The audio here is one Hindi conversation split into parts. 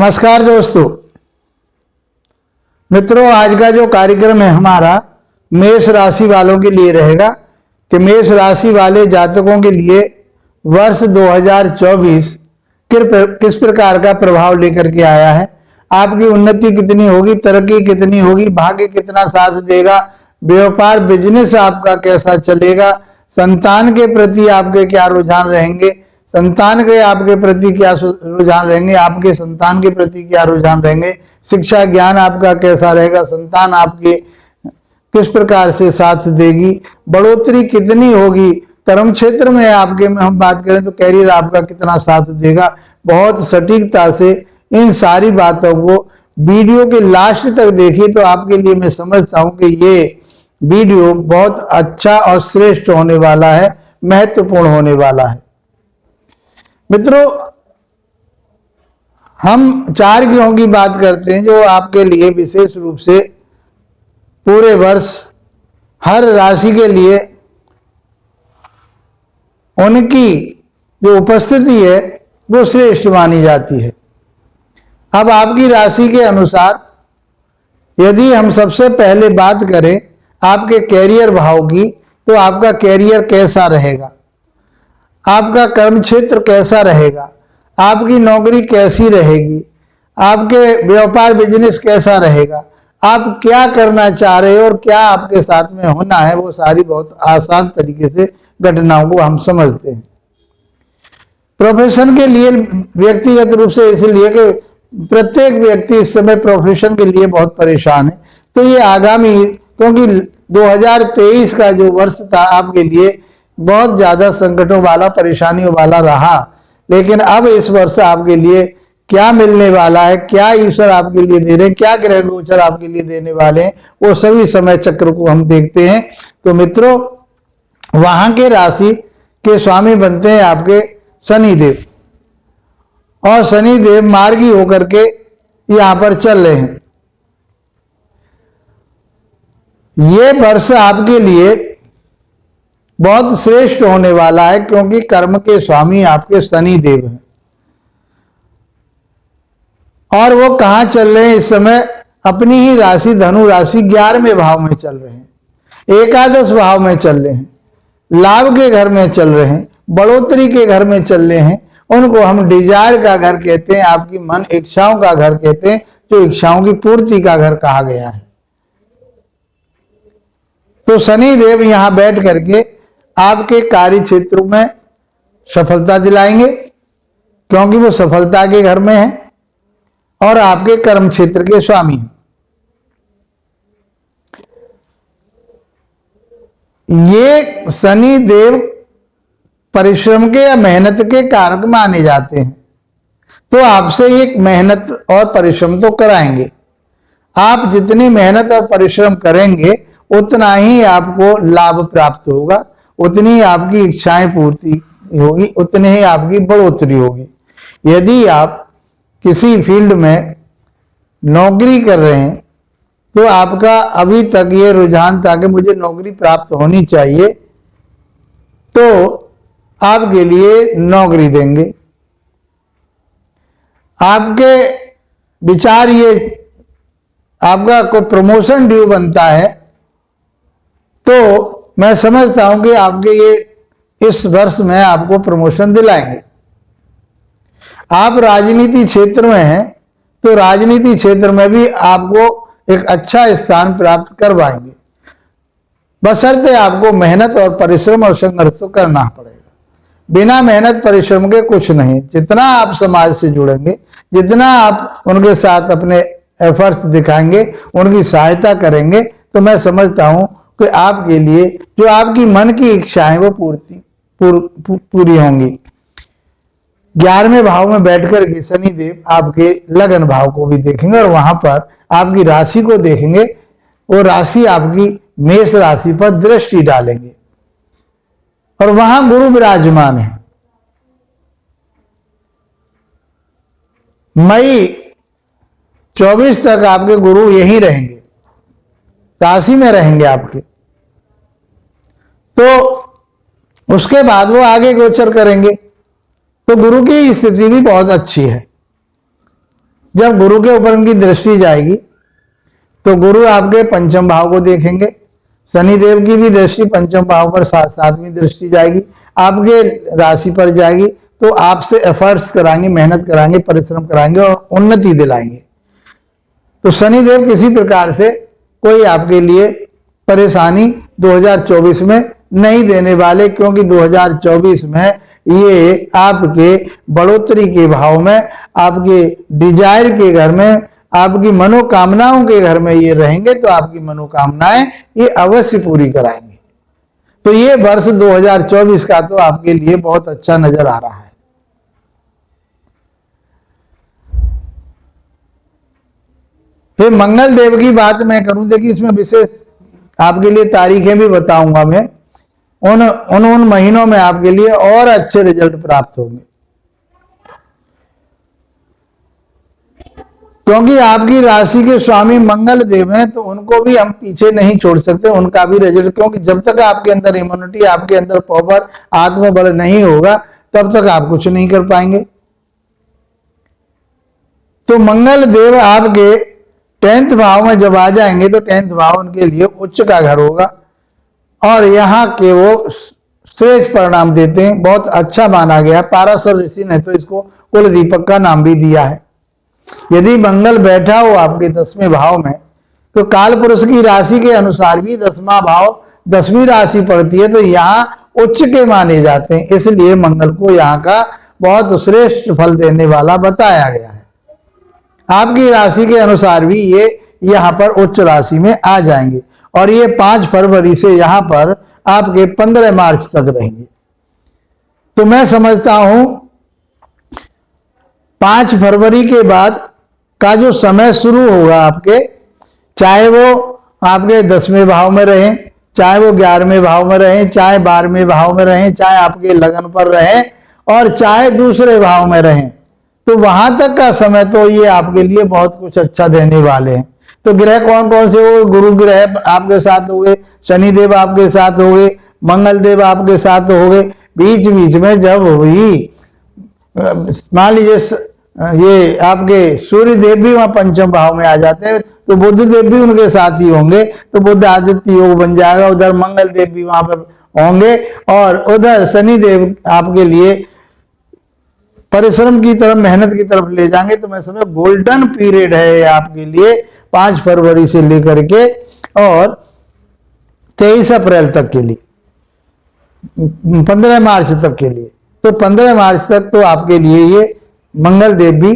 नमस्कार दोस्तों मित्रों, आज का जो कार्यक्रम है हमारा मेष राशि वालों के लिए रहेगा कि मेष राशि वाले जातकों के लिए वर्ष 2024 किस प्रकार का प्रभाव लेकर के आया है। आपकी उन्नति कितनी होगी, तरक्की कितनी होगी, भाग्य कितना साथ देगा, व्यापार बिजनेस आपका कैसा चलेगा, संतान के प्रति आपके क्या रुझान रहेंगे, संतान के आपके प्रति क्या रुझान रहेंगे, आपके संतान के प्रति क्या रुझान रहेंगे, शिक्षा ज्ञान आपका कैसा रहेगा, संतान आपके किस प्रकार से साथ देगी, बढ़ोतरी कितनी होगी, कर्म क्षेत्र में आपके में हम बात करें तो कैरियर आपका कितना साथ देगा। बहुत सटीकता से इन सारी बातों को वीडियो के लास्ट तक देखिए तो आपके लिए मैं समझता हूं कि ये वीडियो बहुत अच्छा और श्रेष्ठ होने वाला है, महत्वपूर्ण होने वाला है। मित्रों, हम 4 ग्रहों की बात करते हैं जो आपके लिए विशेष रूप से पूरे वर्ष हर राशि के लिए उनकी जो उपस्थिति है वो श्रेष्ठ मानी जाती है। अब आपकी राशि के अनुसार यदि हम सबसे पहले बात करें आपके कैरियर भाव की, तो आपका कैरियर कैसा रहेगा, आपका कर्म क्षेत्र कैसा रहेगा, आपकी नौकरी कैसी रहेगी, आपके व्यापार बिजनेस कैसा रहेगा, आप क्या करना चाह रहे हो और क्या आपके साथ में होना है, वो सारी बहुत आसान तरीके से घटनाओं को हम समझते हैं। प्रोफेशन के लिए व्यक्तिगत रूप से इसलिए कि प्रत्येक व्यक्ति इस समय प्रोफेशन के लिए बहुत परेशान है, तो ये आगामी, क्योंकि 2023 का जो वर्ष था आपके लिए बहुत ज्यादा संकटों वाला, परेशानियों वाला रहा, लेकिन अब इस वर्ष आपके लिए क्या मिलने वाला है, क्या ईश्वर आपके लिए दे रहे हैं, क्या ग्रह गोचर आपके लिए देने वाले हैं, वो सभी समय चक्र को हम देखते हैं। तो मित्रों, वहां के राशि के स्वामी बनते हैं आपके शनिदेव, और शनिदेव मार्गी होकर के यहां पर चल रहे हैं। ये वर्ष आपके लिए बहुत श्रेष्ठ होने वाला है क्योंकि कर्म के स्वामी आपके शनिदेव हैं, और वो कहां चल रहे हैं इस समय, अपनी ही राशि धनु राशि 11वें भाव में चल रहे हैं, एकादश भाव में चल रहे हैं, लाभ के घर में चल रहे हैं, बढ़ोतरी के घर में चल रहे हैं। उनको हम डिजायर का घर कहते हैं, आपकी मन इच्छाओं का घर कहते हैं, जो इच्छाओं की पूर्ति का घर कहा गया है। तो शनिदेव यहां बैठ करके आपके कार्य क्षेत्र में सफलता दिलाएंगे क्योंकि वो सफलता के घर में है और आपके कर्म क्षेत्र के स्वामी हैं। ये शनि देव परिश्रम के या मेहनत के कारक माने जाते हैं, तो आपसे एक मेहनत और परिश्रम तो कराएंगे। आप जितनी मेहनत और परिश्रम करेंगे उतना ही आपको लाभ प्राप्त होगा, उतनी आपकी इच्छाएं पूर्ति होगी, उतनी ही आपकी बढ़ोतरी होगी। यदि आप किसी फील्ड में नौकरी कर रहे हैं तो आपका अभी तक ये रुझान था कि मुझे नौकरी प्राप्त होनी चाहिए, तो आपके लिए नौकरी देंगे। आपके विचार ये आपका कोई प्रमोशन ड्यू बनता है तो मैं समझता हूं कि आपके ये इस वर्ष में आपको प्रमोशन दिलाएंगे। आप राजनीति क्षेत्र में हैं तो राजनीति क्षेत्र में भी आपको एक अच्छा स्थान प्राप्त करवाएंगे, बशर्ते आपको मेहनत और परिश्रम और संघर्ष तो करना पड़ेगा। बिना मेहनत परिश्रम के कुछ नहीं। जितना आप समाज से जुड़ेंगे, जितना आप उनके साथ अपने एफर्ट्स दिखाएंगे, उनकी सहायता करेंगे, तो मैं समझता हूं कि आपके लिए जो आपकी मन की इच्छाएं वो पूरी होंगी। 11वें भाव में बैठकर के शनिदेव आपके लगन भाव को भी देखेंगे और वहां पर आपकी राशि को देखेंगे। वो राशि आपकी मेष राशि पर दृष्टि डालेंगे और वहां गुरु विराजमान है। मई 24 तक आपके गुरु यहीं रहेंगे, राशि में रहेंगे आपके। तो उसके बाद वो आगे गोचर करेंगे, तो गुरु की स्थिति भी बहुत अच्छी है। जब गुरु के ऊपर उनकी दृष्टि जाएगी तो गुरु आपके पंचम भाव को देखेंगे, शनिदेव की भी दृष्टि पंचम भाव पर सातवीं दृष्टि जाएगी, आपके राशि पर जाएगी, तो आपसे एफर्ट्स कराएंगे, मेहनत कराएंगे, परिश्रम कराएंगे और उन्नति दिलाएंगे। तो शनिदेव किसी प्रकार से कोई आपके लिए परेशानी 2024 में नहीं देने वाले, क्योंकि 2024 में ये आपके बढ़ोतरी के भाव में, आपके डिजायर के घर में, आपकी मनोकामनाओं के घर में ये रहेंगे, तो आपकी मनोकामनाएं ये अवश्य पूरी कराएंगे। तो ये वर्ष 2024 का तो आपके लिए बहुत अच्छा नजर आ रहा है। ये मंगल देव की बात मैं करूं, देखिए इसमें विशेष आपके लिए तारीखें भी बताऊंगा मैं, उन महीनों में आपके लिए और अच्छे रिजल्ट प्राप्त होंगे, क्योंकि आपकी राशि के स्वामी मंगल देव हैं, तो उनको भी हम पीछे नहीं छोड़ सकते, उनका भी रिजल्ट, क्योंकि जब तक आपके अंदर इम्यूनिटी, आपके अंदर पावर, आत्मबल नहीं होगा, तब तक आप कुछ नहीं कर पाएंगे। तो मंगल देव आपके 10th भाव में जब आ जाएंगे तो 10th भाव उनके लिए उच्च का घर होगा और यहाँ के वो श्रेष्ठ परिणाम देते हैं, बहुत अच्छा माना गया है। पाराशर ऋषि ने तो इसको कुल दीपक का नाम भी दिया है। यदि मंगल बैठा हो आपके 10वें भाव में, तो काल पुरुष की राशि के अनुसार भी 10वां भाव 10वीं राशि पड़ती है, तो यहाँ उच्च के माने जाते हैं, इसलिए मंगल को यहाँ का बहुत श्रेष्ठ फल देने वाला बताया गया है। आपकी राशि के अनुसार भी ये यहाँ पर उच्च राशि में आ जाएंगे और ये 5 फरवरी से यहाँ पर आपके 15 मार्च तक रहेंगे। तो मैं समझता हूं 5 फरवरी के बाद का जो समय शुरू होगा आपके, चाहे वो आपके 10वें भाव में रहें, चाहे वो 11वें भाव में रहें, चाहे 12वें भाव में रहें, चाहे आपके लगन पर रहें और चाहे दूसरे भाव में रहें, तो वहां तक का समय तो ये आपके लिए बहुत कुछ अच्छा देने वाले हैं। तो ग्रह कौन कौन से हो? गुरु ग्रह आपके साथ हो गए, शनिदेव आपके साथ हो गए, मंगल देव आपके साथ हो गए। बीच बीच में जब हुई, मान लीजिए ये आपके सूर्य देव भी वहां पंचम भाव में आ जाते हैं, तो बुध देव भी उनके साथ ही होंगे, तो बुध आदित्य योग बन जाएगा। उधर मंगल देव भी वहां पर होंगे और उधर शनि देव आपके लिए परिश्रम की तरफ, मेहनत की तरफ ले जाएंगे। तो मैं समझ गोल्डन पीरियड है आपके लिए 5 फरवरी से लेकर के और 23 अप्रैल तक के लिए, 15 मार्च तक के लिए। तो 15 मार्च तक तो आपके लिए ये मंगल देव भी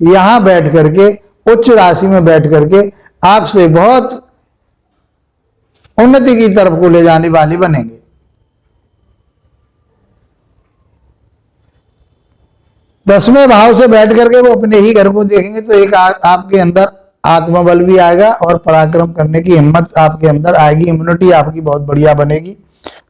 यहां बैठ करके, उच्च राशि में बैठ करके आपसे बहुत उन्नति की तरफ को ले जाने वाले बनेंगे। दसवें भाव से बैठ करके वो अपने ही घर को देखेंगे, तो एक आपके अंदर आत्मबल भी आएगा और पराक्रम करने की हिम्मत आपके अंदर आएगी, इम्यूनिटी आपकी बहुत बढ़िया बनेगी।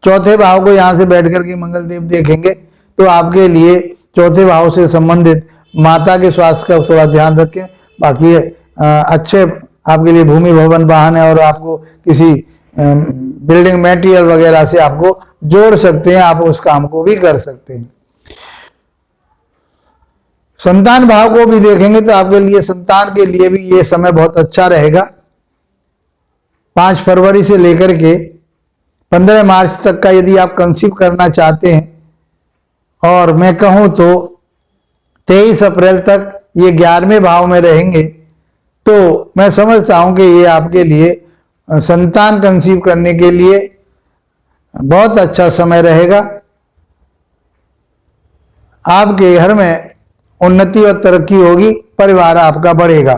चौथे भाव को यहां से बैठ करके मंगल देव देखेंगे, तो आपके लिए चौथे भाव से संबंधित माता के स्वास्थ्य का थोड़ा ध्यान रखें। बाकी अच्छे आपके लिए भूमि भवन वाहन है और आपको किसी बिल्डिंग मटेरियल वगैरह से आपको जोड़ सकते हैं, आप उस काम को भी कर सकते हैं। संतान भाव को भी देखेंगे तो आपके लिए, संतान के लिए भी ये समय बहुत अच्छा रहेगा। 5 फरवरी से लेकर के 15 मार्च तक का यदि आप कंसीव करना चाहते हैं, और मैं कहूं तो 23 अप्रैल तक ये 11वें भाव में रहेंगे, तो मैं समझता हूं कि ये आपके लिए संतान कंसीव करने के लिए बहुत अच्छा समय रहेगा। आपके घर में उन्नति और तरक्की होगी, परिवार आपका बढ़ेगा।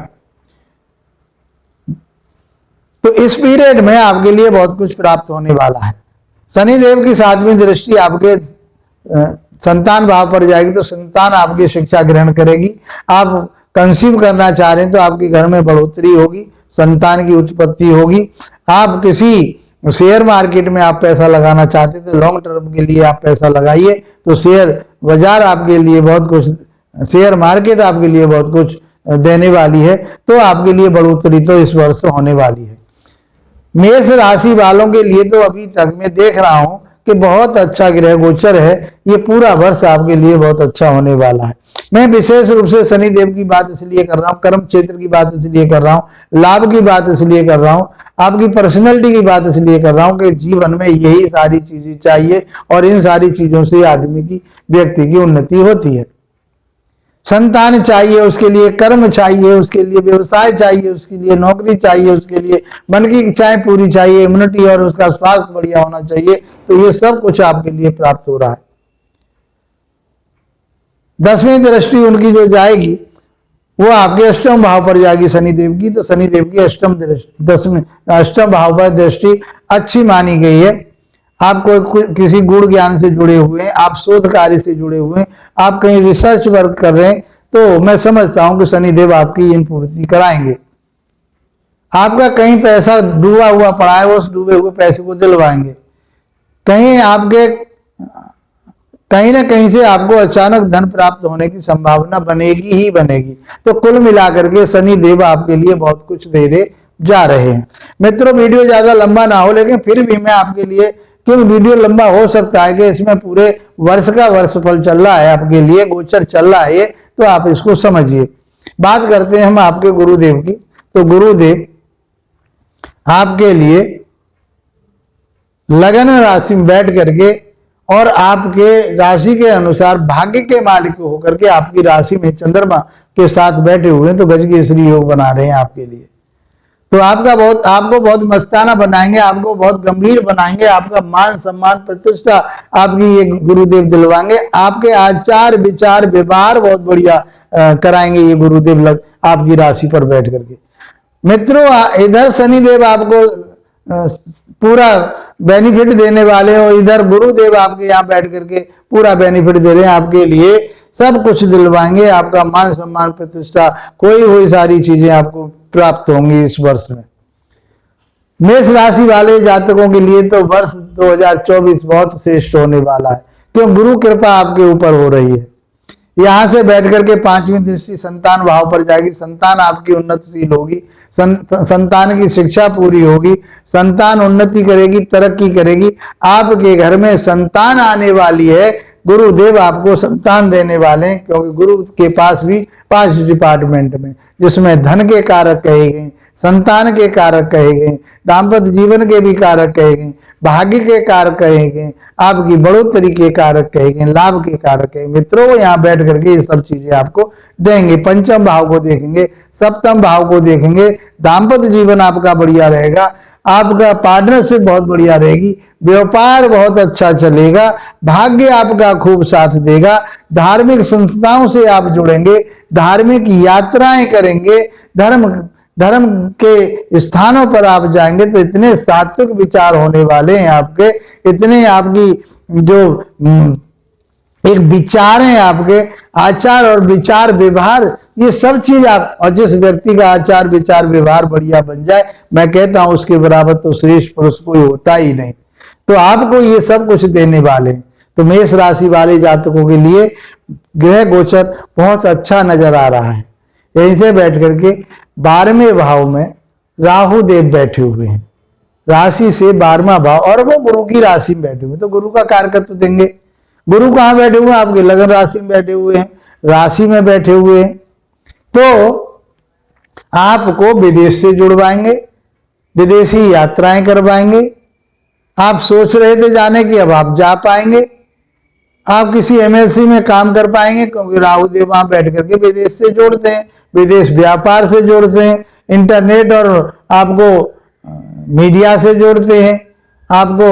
तो इस पीरियड में आपके लिए बहुत कुछ प्राप्त होने वाला है। शनिदेव की 7वीं दृष्टि आपके संतान भाव पर जाएगी, तो संतान आपकी शिक्षा ग्रहण करेगी। आप कंसीव करना चाह रहे हैं तो आपके घर में बढ़ोतरी होगी, संतान की उत्पत्ति होगी। आप किसी शेयर मार्केट में आप पैसा लगाना चाहते हैं तो लॉन्ग टर्म के लिए आप पैसा लगाइए, तो शेयर बाजार आपके लिए बहुत कुछ, शेयर मार्केट आपके लिए बहुत कुछ देने वाली है। तो आपके लिए बढ़ोतरी तो इस वर्ष होने वाली है। मेष राशि वालों के लिए तो अभी तक मैं देख रहा हूं कि बहुत अच्छा ग्रह गोचर है, ये पूरा वर्ष आपके लिए बहुत अच्छा होने वाला है। मैं विशेष रूप से शनिदेव की बात इसलिए कर रहा हूँ, कर्म क्षेत्र की बात इसलिए कर रहा हूँ, लाभ की बात इसलिए कर रहा हूँ, आपकी पर्सनैलिटी की बात इसलिए कर रहा हूँ कि जीवन में यही सारी चीजें चाहिए और इन सारी चीजों से आदमी की, व्यक्ति की उन्नति होती है। संतान चाहिए, उसके लिए कर्म चाहिए, उसके लिए व्यवसाय चाहिए, उसके लिए नौकरी चाहिए, उसके लिए मन की इच्छाएं पूरी चाहिए, इम्यूनिटी और उसका स्वास्थ्य बढ़िया होना चाहिए। तो ये सब कुछ आपके लिए प्राप्त हो रहा है। 10वीं दृष्टि उनकी जो जाएगी वो आपके अष्टम भाव पर जाएगी शनिदेव की। तो शनिदेव की अष्टम भाव पर दृष्टि अच्छी मानी गई है। आप कोई किसी गुण ज्ञान से जुड़े हुए हैं, आप शोध कार्य से जुड़े हुए हैं, आप कहीं रिसर्च वर्क कर रहे हैं, तो मैं समझता हूं कि शनिदेव आपकी इन पूर्ति कराएंगे। आपका कहीं पैसा डूबा हुआ पड़ा है, उस डूबे हुए पैसे को दिलवाएंगे। कहीं आपके कहीं ना कहीं से आपको अचानक धन प्राप्त होने की संभावना बनेगी ही बनेगी। तो कुल मिलाकर के शनिदेव आपके लिए बहुत कुछ देने जा रहे हैं। मित्रों, वीडियो ज्यादा लंबा ना हो, लेकिन फिर भी मैं आपके लिए, क्योंकि वीडियो लंबा हो सकता है कि इसमें पूरे वर्ष का वर्षफल चल रहा है, आपके लिए गोचर चल रहा है, तो आप इसको समझिए। बात करते हैं हम आपके गुरुदेव की। तो गुरुदेव आपके लिए लगन राशि में बैठ करके और आपके राशि के अनुसार भाग्य के मालिक होकर के आपकी राशि में चंद्रमा के साथ बैठे हुए हैं, तो गजकेसरी योग बना रहे हैं आपके लिए। तो आपको बहुत मस्ताना बनाएंगे, आपको बहुत गंभीर बनाएंगे, आपका मान सम्मान प्रतिष्ठा आपकी ये गुरुदेव दिलवाएंगे। आपके आचार विचार व्यवहार बहुत बढ़िया कराएंगे ये गुरुदेव आपकी राशि पर बैठ करके। मित्रों, इधर शनिदेव आपको पूरा बेनिफिट देने वाले हो, इधर गुरुदेव आपके यहाँ बैठ करके पूरा बेनिफिट दे रहे हैं आपके लिए, सब कुछ दिलवाएंगे। आपका मान सम्मान प्रतिष्ठा कोई हुई सारी चीजें आपको प्राप्त होंगी इस वर्ष में। मेष राशि वाले जातकों के लिए तो वर्ष 2024 बहुत श्रेष्ठ होने वाला है, क्यों गुरु कृपा आपके ऊपर हो रही है। यहां से बैठ करके 5वीं दृष्टि संतान भाव पर जाएगी। संतान आपकी उन्नतिशील होगी, संतान की शिक्षा पूरी होगी, संतान उन्नति करेगी, तरक्की करेगी। आपके घर में संतान आने वाली है, गुरुदेव आपको संतान देने वाले हैं, क्योंकि गुरु के पास भी 5 डिपार्टमेंट में, जिसमें धन के कारक कहे गए, संतान के कारक कहे गए, दाम्पत्य जीवन के भी कारक कहे गए, भाग्य के कारक कहे गए, आपकी बढ़ोतरी के कारक कहे गए, लाभ के कारक कहे। मित्रों, यहाँ बैठ करके ये सब चीजें आपको देंगे। पंचम भाव को देखेंगे, सप्तम भाव को देखेंगे। दाम्पत्य जीवन आपका बढ़िया रहेगा, आपका पार्टनरशिप बहुत बढ़िया रहेगी, व्यापार बहुत अच्छा चलेगा, भाग्य आपका खूब साथ देगा, धार्मिक संस्थाओं से आप जुड़ेंगे, धार्मिक यात्राएं करेंगे, धर्म के स्थानों पर आप जाएंगे, तो इतने सात्विक विचार होने वाले हैं आपके, इतने आपकी जो एक विचार हैं, आपके आचार और विचार व्यवहार, ये सब चीज आप, और जिस व्यक्ति का आचार विचार व्यवहार बढ़िया बन जाए, मैं कहता हूं उसके बराबर तो श्रेष्ठ पुरुष कोई होता ही नहीं। तो आपको ये सब कुछ देने वाले हैं। तो मेष राशि वाले जातकों के लिए ग्रह गोचर बहुत अच्छा नजर आ रहा है। यहीं से बैठ करके 12वें भाव में राहु देव बैठे हुए हैं, राशि से 12वां भाव, और वो गुरु की राशि में बैठे हुए, तो गुरु का कारकत्व देंगे। गुरु कहाँ बैठे हुए हैं? आपके लगन राशि में बैठे हुए हैं, राशि में बैठे हुए हैं। तो आपको विदेश से जुड़वाएंगे, विदेशी यात्राएं करवाएंगे। आप सोच रहे थे जाने की, अब आप जा पाएंगे। आप किसी एमएलसी में काम कर पाएंगे, क्योंकि राहु देव वहां बैठ करके विदेश से जोड़ते हैं, विदेश व्यापार से जोड़ते हैं, इंटरनेट और आपको मीडिया से जोड़ते हैं, आपको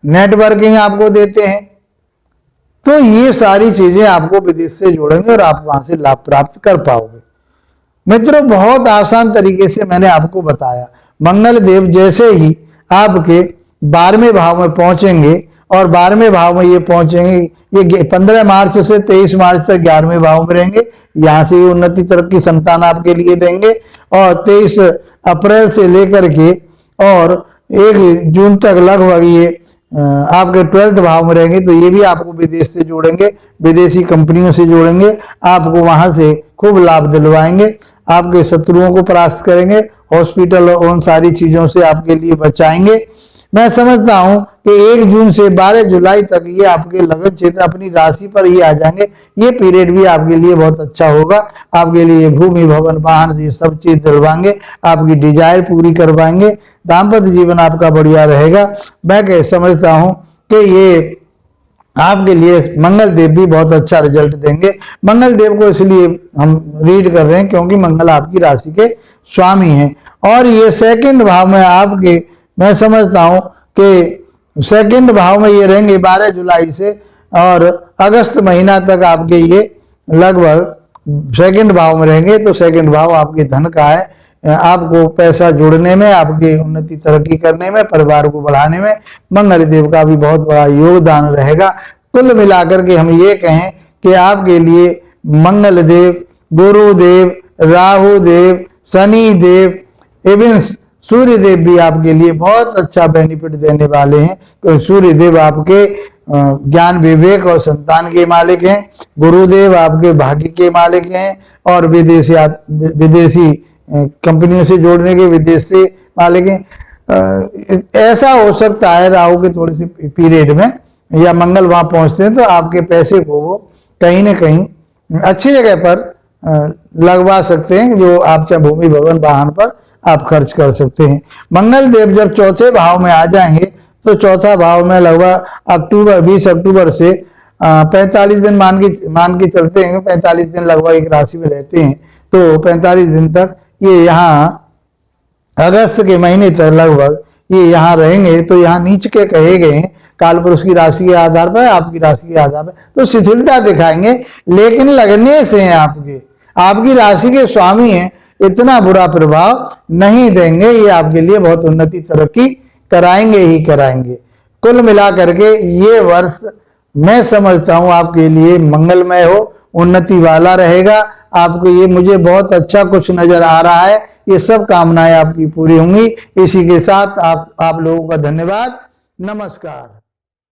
नेटवर्किंग आपको देते हैं। तो ये सारी चीजें आपको विदेश से जोड़ेंगे और आप वहां से लाभ प्राप्त कर पाओगे। मित्रों, बहुत आसान तरीके से मैंने आपको बताया। मंगल देव जैसे ही आपके 12वें भाव में पहुंचेंगे, और 12वें भाव में ये पहुंचेंगे, ये 15 मार्च से 23 मार्च तक 11वें भाव में रहेंगे। यहां से उन्नति तरक्की संतान आपके लिए देंगे, और 23 अप्रैल से लेकर के और 1 जून तक लगभग ये आपके 12वें भाव में रहेंगे। तो ये भी आपको विदेश से जोड़ेंगे, विदेशी कंपनियों से जोड़ेंगे, आपको वहां से खूब लाभ दिलवाएंगे, आपके शत्रुओं को परास्त करेंगे, हॉस्पिटल और उन सारी चीजों से आपके लिए बचाएंगे। मैं समझता हूं कि 1 जून से 12 जुलाई तक ये आपके लगन क्षेत्र अपनी राशि पर ही आ जाएंगे। ये पीरियड भी आपके लिए बहुत अच्छा होगा। आपके लिए भूमि, भवन, वाहन, ये सब चीज दिलवाएंगे, आपकी डिजायर पूरी करवाएंगे। दाम्पत्य जीवन आपका बढ़िया रहेगा। मैं समझता हूं कि ये आपके लिए मंगल देव भी बहुत अच्छा रिजल्ट देंगे। मंगल देव को इसलिए हम रीड कर रहे हैं क्योंकि मंगल आपकी राशि के स्वामी हैं और ये सेकंड भाव में आपके, मैं समझता हूं कि सेकंड भाव में ये रहेंगे 12 जुलाई से और अगस्त महीना तक आपके ये लगभग सेकंड भाव में रहेंगे। तो सेकंड भाव आपके धन का है, आपको पैसा जोड़ने में, आपकी उन्नति तरक्की करने में, परिवार को बढ़ाने में मंगल देव का भी बहुत बड़ा योगदान रहेगा। कुल मिलाकर के हम ये कहें कि आपके लिए मंगल देव, गुरुदेव, राहु देव, शनि देव एवं सूर्य देव भी आपके लिए बहुत अच्छा बेनिफिट देने वाले हैं। क्योंकि सूर्य देव आपके ज्ञान, विवेक और संतान के मालिक हैं। गुरुदेव आपके भाग्य के मालिक हैं और विदेशी कंपनियों से जोड़ने के विदेश से मालिक हैं। ऐसा हो सकता है राहु के थोड़े से पीरियड में या मंगल वहां पहुंचते हैं तो आपके पैसे को वो कहीं ना कहीं अच्छी जगह पर लगवा सकते हैं, जो आप चाहे भूमि, भवन, वाहन पर आप खर्च कर सकते हैं। मंगल देव जब चौथे भाव में आ जाएंगे तो चौथा भाव में लगभग 20 अक्टूबर से 45 दिन मान के चलते हैं, 45 दिन लगभग एक राशि में रहते हैं। तो 45 दिन तक ये यहाँ अगस्त के महीने तक लगभग ये यहाँ रहेंगे। तो यहाँ नीच के कहे गए हैं काल पुरुष की राशि के आधार पर, आपकी राशि के आधार पर तो शिथिलता दिखाएंगे, लेकिन लगने से हैं आपकी राशि के स्वामी हैं, इतना बुरा प्रभाव नहीं देंगे। ये आपके लिए बहुत उन्नति तरक्की कराएंगे ही कराएंगे। कुल मिला करके ये वर्ष मैं समझता हूँ आपके लिए मंगलमय हो, उन्नति वाला रहेगा। आपको ये मुझे बहुत अच्छा कुछ नजर आ रहा है। ये सब कामनाएं आपकी पूरी होंगी। इसी के साथ आप लोगों का धन्यवाद। नमस्कार।